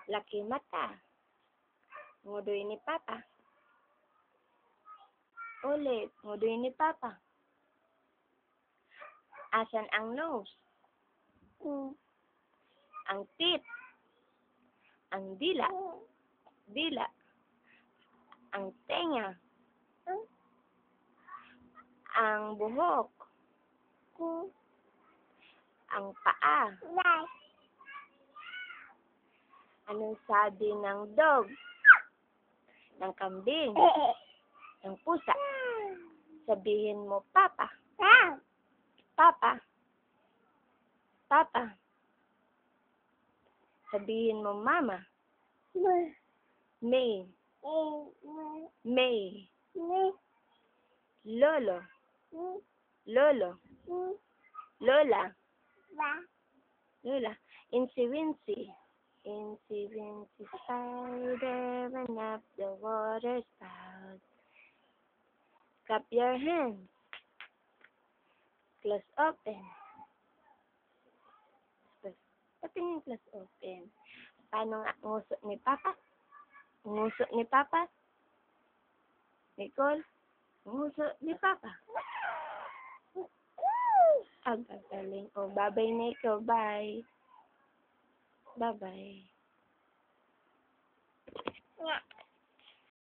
Laki mata. Ngudoy ni Papa. Ulit, ngudoy ni Papa. Asan ang nose? Ang teeth. Ang dila. Dila. Ang tenga. Ang buhok. Ang paa. Anong sabi ng dog? Ng kambing? Ng pusa? Sabihin mo, Papa. Papa. Papa. Sabihin mo, Mama. May. May. Lolo. Lolo. Lola. Lola. Incy-wincy. Incy-wincy spider went up the water spout. Clap your hands. Close open. Patingin close open. Paano nga nguso ni Papa? Nguso ni Papa? Nicole? Nguso ni Papa? Ang gagaling. O, bye-bye na ikaw. Bye. Bye-bye.